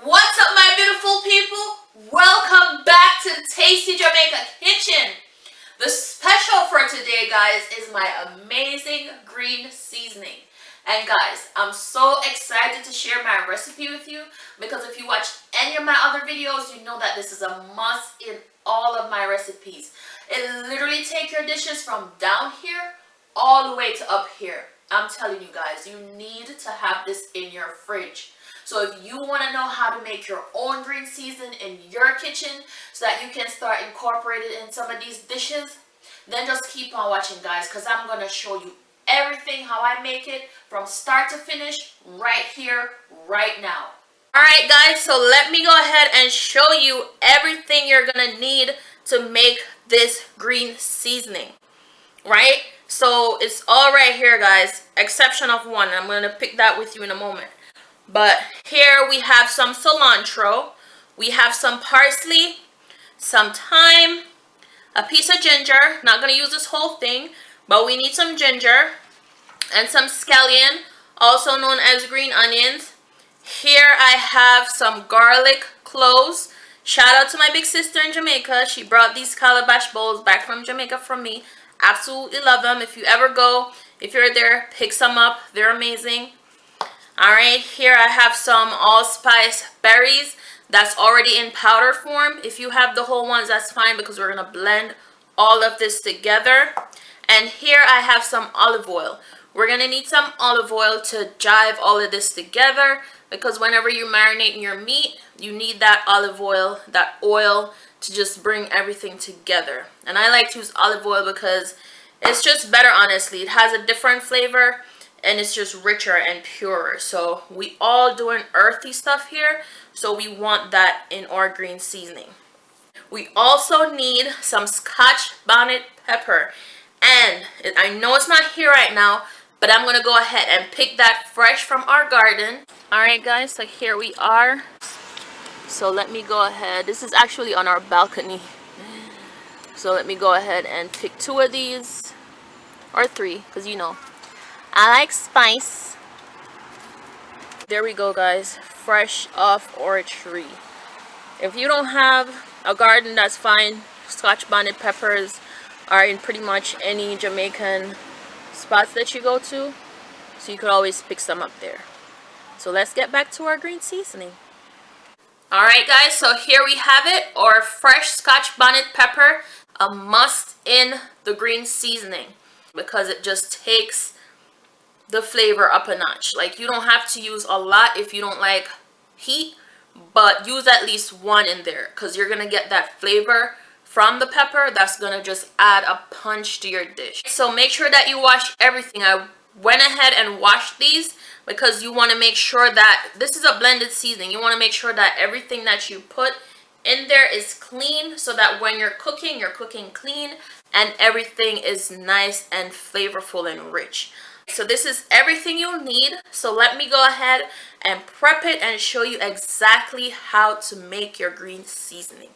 What's up, my beautiful people? Welcome back to Tasty Jamaica Kitchen. The special for today, guys, is my amazing green seasoning. And guys, I'm so excited to share my recipe with you because if you watch any of my other videos, you know that this is a must in all of my recipes. It literally takes your dishes from down here all the way to up here. I'm telling you guys, you need to have this in your fridge. So if you want to know how to make your own green season in your kitchen so that you can start incorporating it in some of these dishes, then just keep on watching, guys, because I'm going to show you everything how I make it from start to finish right here, right now. Alright guys, so let me go ahead and show you everything you're going to need to make this green seasoning. Right? So it's all right here, guys, exception of one. I'm going to pick that with you in a moment. But here we have some cilantro, we have some parsley, some thyme, a piece of ginger. Not going to use this whole thing, but we need some ginger and some scallion, also known as green onions. Here I have some garlic cloves. Shout out to my big sister in Jamaica. She brought these calabash bowls back from Jamaica from me. Absolutely love them. If you ever go, if you're there, pick some up. They're amazing. Alright, here I have some allspice berries that's already in powder form. If you have the whole ones, that's fine because we're going to blend all of this together. And here I have some olive oil. We're going to need some olive oil to jive all of this together because whenever you're marinating your meat, you need that olive oil, that oil to just bring everything together. And I like to use olive oil because it's just better, honestly. It has a different flavor and it's just richer and purer. So we all doing earthy stuff here, so we want that in our green seasoning. We also need some Scotch bonnet pepper, and I know it's not here right now, but I'm gonna go ahead and pick that fresh from our garden. Alright guys, so here we are. So let me go ahead, this is actually on our balcony, so let me go ahead and pick 2 of these, or 3, because you know I like spice. There we go, guys, fresh off our tree. If you don't have a garden, that's fine. Scotch bonnet peppers are in pretty much any Jamaican spots that you go to, so you could always pick some up there. So let's get back to our green seasoning. Alright guys, so here we have it, our fresh Scotch bonnet pepper, a must in the green seasoning because it just takes the flavor up a notch. Like, you don't have to use a lot if you don't like heat, but use at least 1 in there because you're gonna get that flavor from the pepper that's gonna just add a punch to your dish. So make sure that you wash everything. I went ahead and washed these because you want to make sure that this is a blended seasoning. You want to make sure that everything that you put in there is clean so that when you're cooking clean and everything is nice and flavorful and rich. So this is everything you'll need. So let me go ahead and prep it and show you exactly how to make your green seasoning.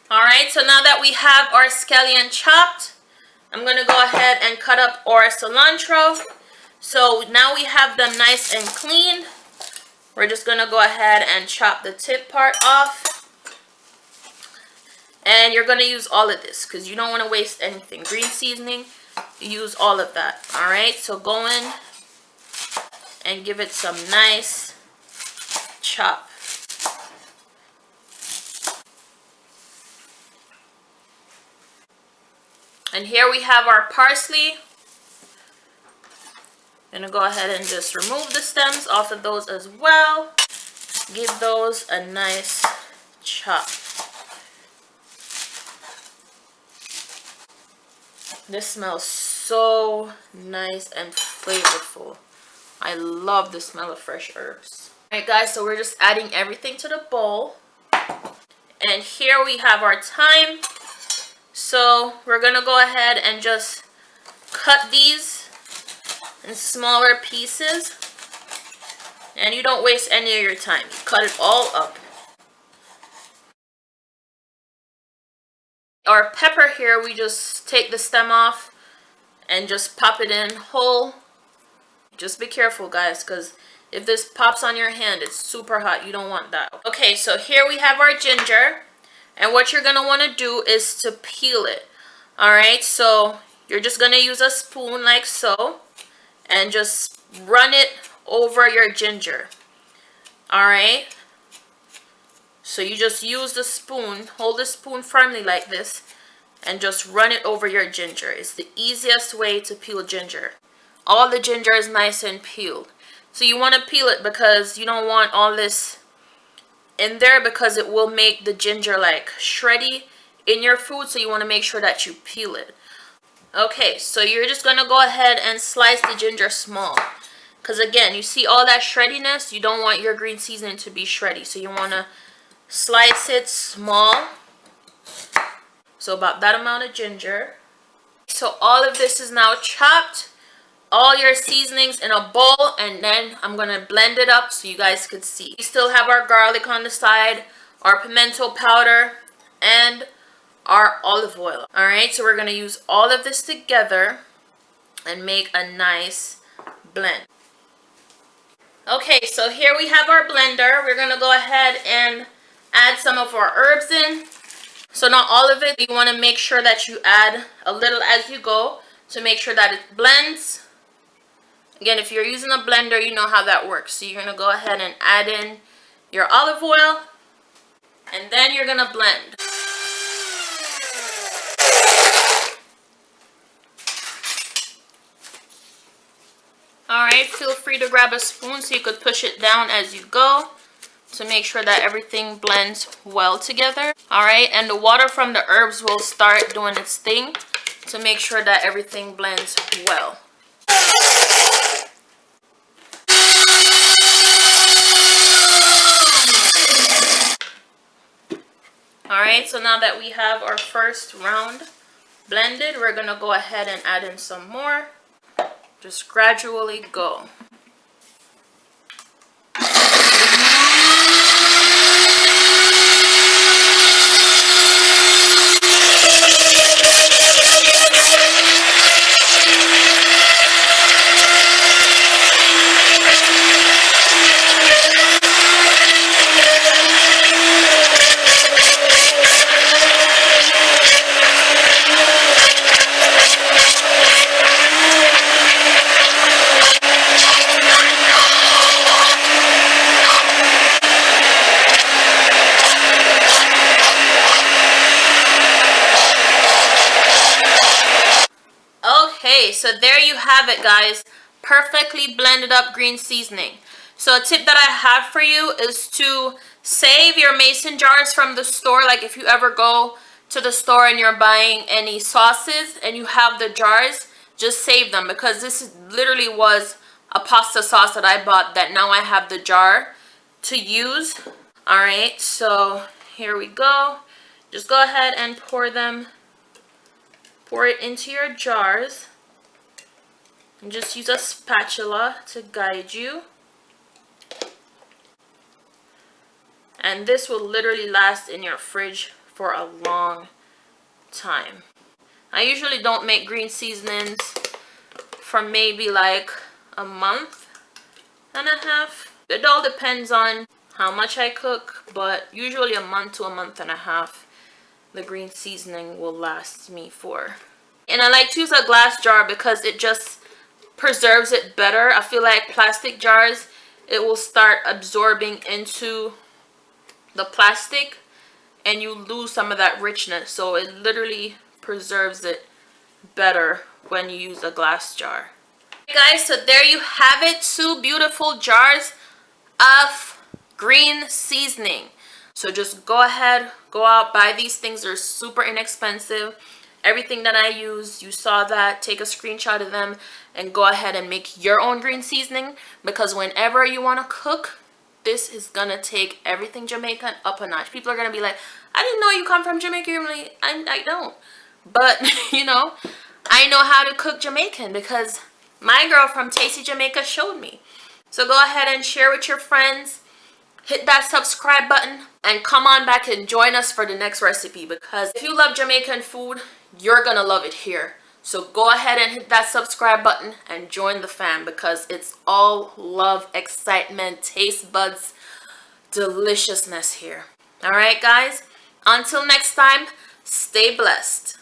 Alright, so now that we have our scallion chopped, I'm going to go ahead and cut up our cilantro. So now we have them nice and clean. We're just going to go ahead and chop the tip part off. And you're going to use all of this because you don't want to waste anything. Green seasoning, you use all of that. Alright, so go in and give it some nice chop. And here we have our parsley. I'm going to go ahead and just remove the stems off of those as well. Give those a nice chop. This smells so nice and flavorful. I love the smell of fresh herbs. Alright guys, so we're just adding everything to the bowl. And here we have our thyme. So we're going to go ahead and just cut these in smaller pieces. And you don't waste any of your time. You cut it all up. Our pepper here, we just take the stem off and just pop it in whole. Just be careful, guys, because if this pops on your hand, it's super hot. You don't want that. Okay, so here we have our ginger. And what you're going to want to do is to peel it. Alright, so you're just going to use a spoon like so. And just run it over your ginger. Alright. So you just use the spoon. Hold the spoon firmly like this. And just run it over your ginger. It's the easiest way to peel ginger. All the ginger is nice and peeled. So you want to peel it because you don't want all this in there, because it will make the ginger like shreddy in your food. So you want to make sure that you peel it. Okay, so you're just going to go ahead and slice the ginger small. Because again, you see all that shreddiness? You don't want your green seasoning to be shreddy. So you want to slice it small. So about that amount of ginger. So all of this is now chopped. All your seasonings in a bowl, and then I'm going to blend it up so you guys could see. We still have our garlic on the side, our pimento powder, and our olive oil. Alright, so we're going to use all of this together and make a nice blend. Okay, so here we have our blender. We're going to go ahead and add some of our herbs in. So not all of it. You want to make sure that you add a little as you go to make sure that it blends. Again, if you're using a blender, you know how that works. So you're going to go ahead and add in your olive oil. And then you're going to blend. Alright, feel free to grab a spoon so you could push it down as you go to make sure that everything blends well together. Alright, and the water from the herbs will start doing its thing to make sure that everything blends well. Alright, so now that we have our first round blended, we're going to go ahead and add in some more. Just gradually go. Okay, so there you have it, guys. Perfectly blended up green seasoning. So a tip that I have for you is to save your mason jars from the store. Like if you ever go to the store and you're buying any sauces and you have the jars, just save them, because this literally was a pasta sauce that I bought that now I have the jar to use. Alright, so here we go. Just go ahead and pour it into your jars. And just use a spatula to guide you. And this will literally last in your fridge for a long time. I usually don't make green seasonings for maybe like a month and a half. It all depends on how much I cook, but usually a month to a month and a half the green seasoning will last me for. And I like to use a glass jar because it just preserves it better. I feel like plastic jars, it will start absorbing into the plastic and you lose some of that richness. So it literally preserves it better when you use a glass jar. Okay, guys, so there you have it. 2 beautiful jars of green seasoning. So just go ahead, go out, buy these things. They're super inexpensive. Everything that I use, you saw that. Take a screenshot of them and go ahead and make your own green seasoning, because whenever you want to cook, this is gonna take everything Jamaican up a notch. People are gonna be like, I didn't know you come from Jamaica. You're like, I don't, but you know, I know how to cook Jamaican because my girl from Tasty Jamaica showed me. So go ahead and share with your friends, hit that subscribe button and come on back and join us for the next recipe, because if you love Jamaican food, you're gonna love it here. So go ahead and hit that subscribe button and join the fam, because it's all love, excitement, taste buds, deliciousness here. All right, guys, until next time, stay blessed.